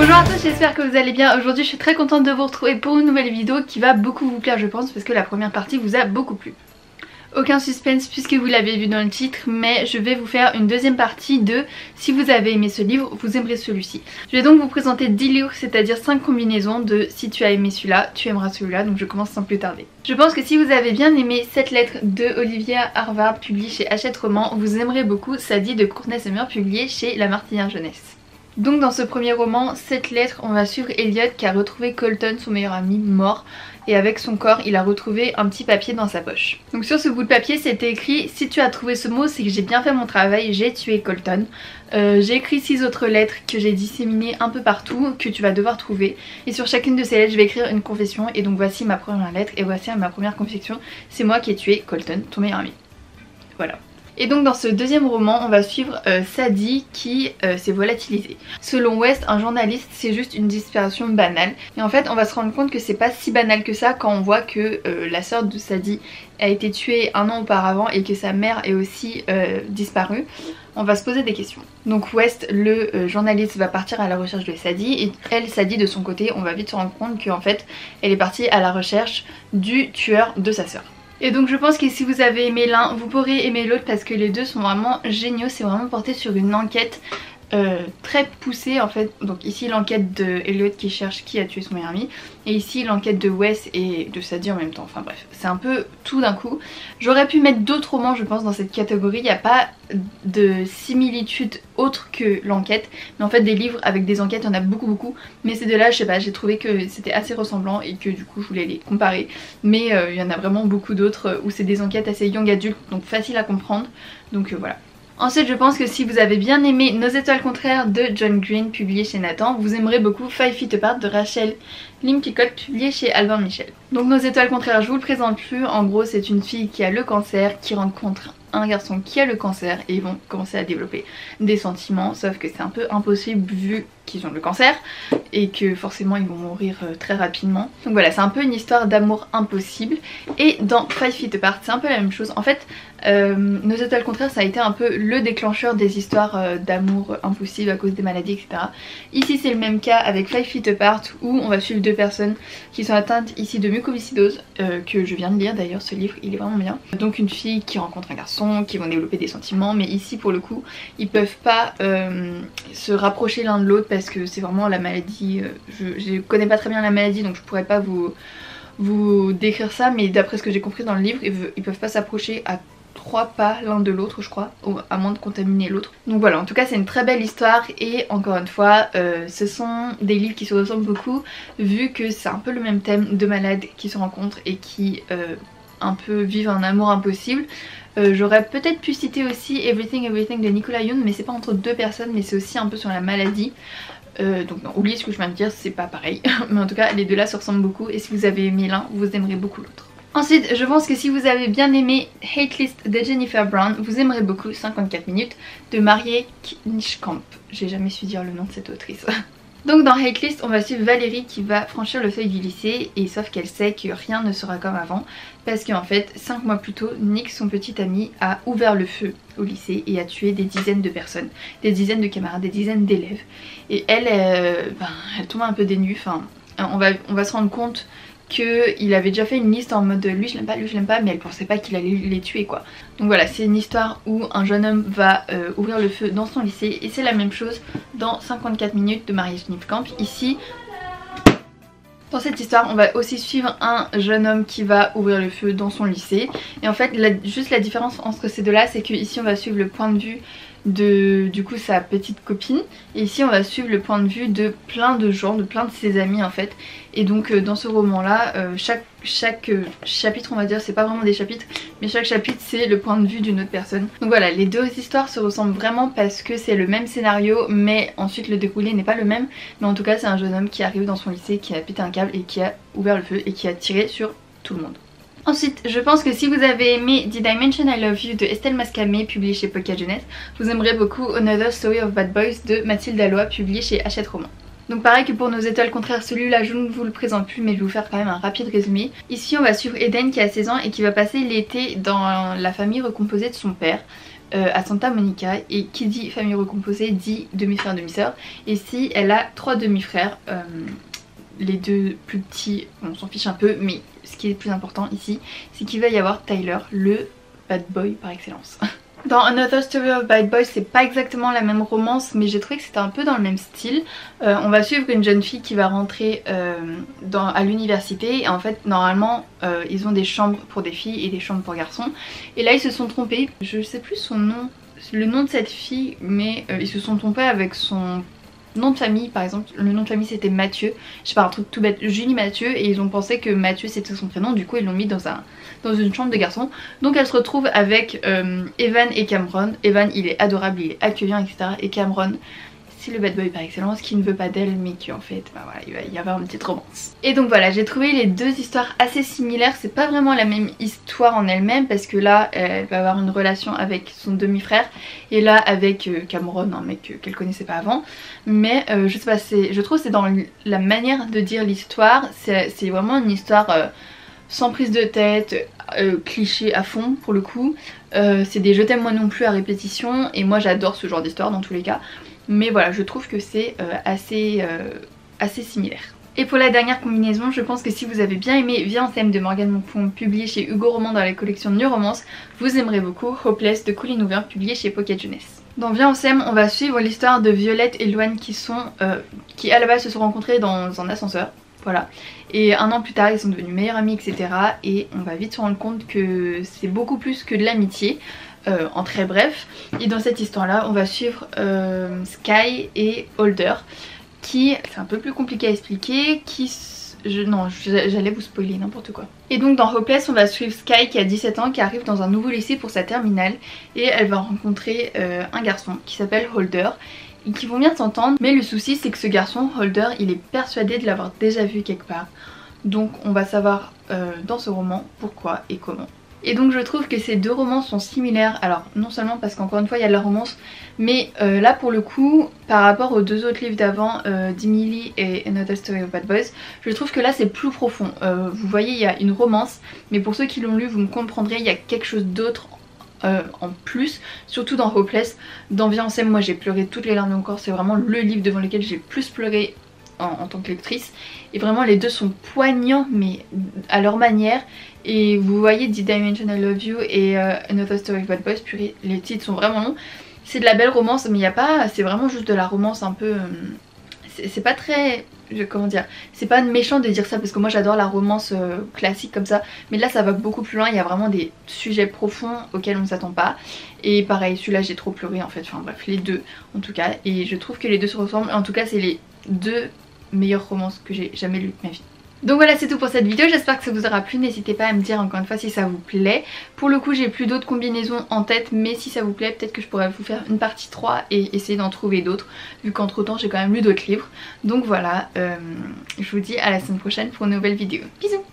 Bonjour à tous, j'espère que vous allez bien. Aujourd'hui je suis très contente de vous retrouver pour une nouvelle vidéo qui va beaucoup vous plaire je pense, parce que la première partie vous a beaucoup plu. Aucun suspense puisque vous l'avez vu dans le titre, mais je vais vous faire une deuxième partie de si vous avez aimé ce livre, vous aimerez celui-ci. Je vais donc vous présenter 10 livres, c'est-à-dire 5 combinaisons de si tu as aimé celui-là, tu aimeras celui-là, donc je commence sans plus tarder. Je pense que si vous avez bien aimé cette lettre de Olivia Harvard publiée chez Hachette Roman, vous aimerez beaucoup Sadie de Courtney Summer publiée chez La Martinière Jeunesse. Donc dans ce premier roman, cette lettre, on va suivre Elliot qui a retrouvé Colton, son meilleur ami, mort. Et avec son corps, il a retrouvé un petit papier dans sa poche. Donc sur ce bout de papier, c'était écrit « Si tu as trouvé ce mot, c'est que j'ai bien fait mon travail, j'ai tué Colton. J'ai écrit 6 autres lettres que j'ai disséminées un peu partout, que tu vas devoir trouver. Et sur chacune de ces lettres, je vais écrire une confession. Et donc voici ma première lettre et voici ma première confession. C'est moi qui ai tué Colton, ton meilleur ami. » Voilà. Et donc dans ce deuxième roman, on va suivre Sadie qui s'est volatilisée. Selon West, un journaliste, c'est juste une disparition banale. Et en fait, on va se rendre compte que c'est pas si banal que ça quand on voit que la sœur de Sadie a été tuée un an auparavant et que sa mère est aussi disparue. On va se poser des questions. Donc West, le journaliste, va partir à la recherche de Sadie et elle, Sadie de son côté, on va vite se rendre compte qu'en fait, elle est partie à la recherche du tueur de sa sœur. Et donc je pense que si vous avez aimé l'un, vous pourrez aimer l'autre parce que les deux sont vraiment géniaux. C'est vraiment porté sur une enquête très poussée en fait. Donc ici l'enquête de Elliot qui cherche qui a tué son meilleur ami. Et ici l'enquête de Wes et de Sadie en même temps. Enfin bref, c'est un peu tout d'un coup. J'aurais pu mettre d'autres romans je pense dans cette catégorie. Il n'y a pas de similitude autre que l'enquête. Mais en fait des livres avec des enquêtes il y en a beaucoup. Mais ces deux là je sais pas, j'ai trouvé que c'était assez ressemblant et que du coup je voulais les comparer. Mais il y en a vraiment beaucoup d'autres où c'est des enquêtes assez young adultes. Donc facile à comprendre. Donc voilà. Ensuite je pense que si vous avez bien aimé Nos étoiles contraires de John Green publié chez Nathan, vous aimerez beaucoup 5 Feet Apart de Rachel Lim-Picot publié chez Albin Michel. Donc Nos étoiles contraires je vous le présente plus, en gros c'est une fille qui a le cancer qui rencontre un garçon qui a le cancer et ils vont commencer à développer des sentiments, sauf que c'est un peu impossible vu qu'ils ont le cancer et que forcément ils vont mourir très rapidement. Donc voilà, c'est un peu une histoire d'amour impossible. Et dans 5 Feet Apart c'est un peu la même chose. En fait Nos étoiles contraires ça a été un peu le déclencheur des histoires d'amour impossible à cause des maladies etc. Ici c'est le même cas avec 5 Feet Apart où on va suivre deux personnes qui sont atteintes ici de mucoviscidose que je viens de lire d'ailleurs, ce livre il est vraiment bien. Donc une fille qui rencontre un garçon, qui vont développer des sentiments, mais ici pour le coup ils peuvent pas se rapprocher l'un de l'autre parce que c'est vraiment la maladie, je connais pas très bien la maladie donc je pourrais pas vous décrire ça, mais d'après ce que j'ai compris dans le livre ils peuvent pas s'approcher à 3 pas l'un de l'autre je crois, à moins de contaminer l'autre. Donc voilà, en tout cas c'est une très belle histoire et encore une fois ce sont des livres qui se ressemblent beaucoup vu que c'est un peu le même thème de malades qui se rencontrent et qui un peu vivent un amour impossible. J'aurais peut-être pu citer aussi Everything Everything de Nicolas Yoon, mais c'est pas entre deux personnes mais c'est aussi un peu sur la maladie. Donc non, oubliez ce que je viens de dire, c'est pas pareil. Mais en tout cas les deux là se ressemblent beaucoup et si vous avez aimé l'un, vous aimerez beaucoup l'autre. Ensuite, je pense que si vous avez bien aimé Hate List de Jennifer Brown, vous aimerez beaucoup 54 minutes de Mariée Knischkamp. J'ai jamais su dire le nom de cette autrice. Donc dans Hate List, on va suivre Valérie qui va franchir le seuil du lycée et sauf qu'elle sait que rien ne sera comme avant parce qu'en fait 5 mois plus tôt, Nick, son petit ami, a ouvert le feu au lycée et a tué des dizaines de personnes, des dizaines de camarades, des dizaines d'élèves. Et elle, elle tombe un peu des nues, enfin on va se rendre compte qu'il avait déjà fait une liste en mode lui je l'aime pas, mais elle pensait pas qu'il allait les tuer quoi. Donc voilà, c'est une histoire où un jeune homme va ouvrir le feu dans son lycée et c'est la même chose dans 54 minutes de Mariée Knischkamp. Ici, dans cette histoire on va aussi suivre un jeune homme qui va ouvrir le feu dans son lycée et en fait juste la différence entre ces deux là c'est que ici on va suivre le point de vue de du coup sa petite copine et ici on va suivre le point de vue de plein de gens, de plein de ses amis en fait. Et donc dans ce roman là chaque chapitre on va dire, c'est pas vraiment des chapitres mais chaque chapitre c'est le point de vue d'une autre personne. Donc voilà, les deux histoires se ressemblent vraiment parce que c'est le même scénario mais ensuite le déroulé n'est pas le même, mais en tout cas c'est un jeune homme qui arrive dans son lycée, qui a pété un câble et qui a ouvert le feu et qui a tiré sur tout le monde. Ensuite, je pense que si vous avez aimé Did I Mention I Love You de Estelle Mascamé publié chez Pocket Jeunesse, vous aimerez beaucoup Another Story of Bad Boys de Mathilde Alloy publié chez Hachette Roman. Donc pareil que pour Nos étoiles contraires, celui-là je ne vous le présente plus mais je vais vous faire quand même un rapide résumé. Ici on va suivre Eden qui a 16 ans et qui va passer l'été dans la famille recomposée de son père. à Santa Monica, et qui dit famille recomposée dit demi-frère demi-sœur. Et ici elle a 3 demi-frères, les 2 plus petits on s'en fiche un peu, mais ce qui est le plus important ici c'est qu'il va y avoir Tyler, le bad boy par excellence. Dans Another Story of Bad Boys, c'est pas exactement la même romance, mais j'ai trouvé que c'était un peu dans le même style. On va suivre une jeune fille qui va rentrer à l'université, et en fait normalement ils ont des chambres pour des filles et des chambres pour garçons, et là ils se sont trompés, je sais plus son nom, le nom de cette fille, mais ils se sont trompés avec son nom de famille. Par exemple le nom de famille c'était Mathieu, je sais pas, un truc tout bête, Julie Mathieu, et ils ont pensé que Mathieu c'était son prénom, du coup ils l'ont mis dans une chambre de garçon. Donc elle se retrouve avec Evan et Cameron. Evan il est adorable, il est accueillant, etc. Et Cameron c'est le bad boy par excellence qui ne veut pas d'elle, mais qui en fait bah voilà, il va y avoir une petite romance. Et donc voilà, j'ai trouvé les 2 histoires assez similaires. C'est pas vraiment la même histoire en elle-même, parce que là elle va avoir une relation avec son demi-frère, et là avec Cameron, un mec qu'elle connaissait pas avant. Mais je sais pas, je trouve que c'est dans la manière de dire l'histoire, c'est vraiment une histoire sans prise de tête, cliché à fond pour le coup. C'est des je t'aime moi non plus à répétition, et moi j'adore ce genre d'histoire dans tous les cas. Mais voilà, je trouve que c'est assez similaire. Et pour la dernière combinaison, je pense que si vous avez bien aimé Viens on s'aime de Morgane Monfon, publié chez Hugo Roman dans la collection New Romance, vous aimerez beaucoup Hopeless de Colleen Hoover, publié chez Pocket Jeunesse. Dans Viens on s'aime, on va suivre l'histoire de Violette et Loane qui à la base se sont rencontrés dans un ascenseur. Voilà. Et un an plus tard ils sont devenus meilleurs amis, etc. Et on va vite se rendre compte que c'est beaucoup plus que de l'amitié, en très bref. Et dans cette histoire là on va suivre Sky et Holder, qui, c'est un peu plus compliqué à expliquer, j'allais vous spoiler n'importe quoi. Et donc dans Hopeless on va suivre Sky qui a 17 ans, qui arrive dans un nouveau lycée pour sa terminale, et elle va rencontrer un garçon qui s'appelle Holder, et qui vont bien s'entendre. Mais le souci c'est que ce garçon Holder il est persuadé de l'avoir déjà vu quelque part. Donc on va savoir dans ce roman pourquoi et comment. Et donc je trouve que ces 2 romans sont similaires. Alors non seulement parce qu'encore une fois il y a de la romance, mais là pour le coup par rapport aux 2 autres livres d'avant, d'Emily et Another Story of Bad Boys, je trouve que là c'est plus profond. Vous voyez il y a une romance, mais pour ceux qui l'ont lu vous me comprendrez, il y a quelque chose d'autre en plus, surtout dans Hopeless. Dans Viens on s'aime, moi j'ai pleuré toutes les larmes de mon corps, c'est vraiment le livre devant lequel j'ai plus pleuré en tant que lectrice, et vraiment les 2 sont poignants mais à leur manière. Et vous voyez Did I Mention I Love You et Another Story of Bad Boys, purée, les titres sont vraiment longs. C'est de la belle romance, mais il n'y a pas, c'est vraiment juste de la romance un peu, c'est pas très, comment dire, c'est pas méchant de dire ça parce que moi j'adore la romance classique comme ça, mais là ça va beaucoup plus loin, il y a vraiment des sujets profonds auxquels on ne s'attend pas. Et pareil, celui-là j'ai trop pleuré en fait, enfin bref, les 2 en tout cas, et je trouve que les 2 se ressemblent. En tout cas c'est les 2 meilleures romances que j'ai jamais lues de ma vie. Donc voilà, c'est tout pour cette vidéo, j'espère que ça vous aura plu. N'hésitez pas à me dire encore une fois si ça vous plaît. Pour le coup j'ai plus d'autres combinaisons en tête, mais si ça vous plaît peut-être que je pourrais vous faire une partie 3 et essayer d'en trouver d'autres, vu qu'entre temps j'ai quand même lu d'autres livres. Donc voilà, je vous dis à la semaine prochaine pour une nouvelle vidéo. Bisous.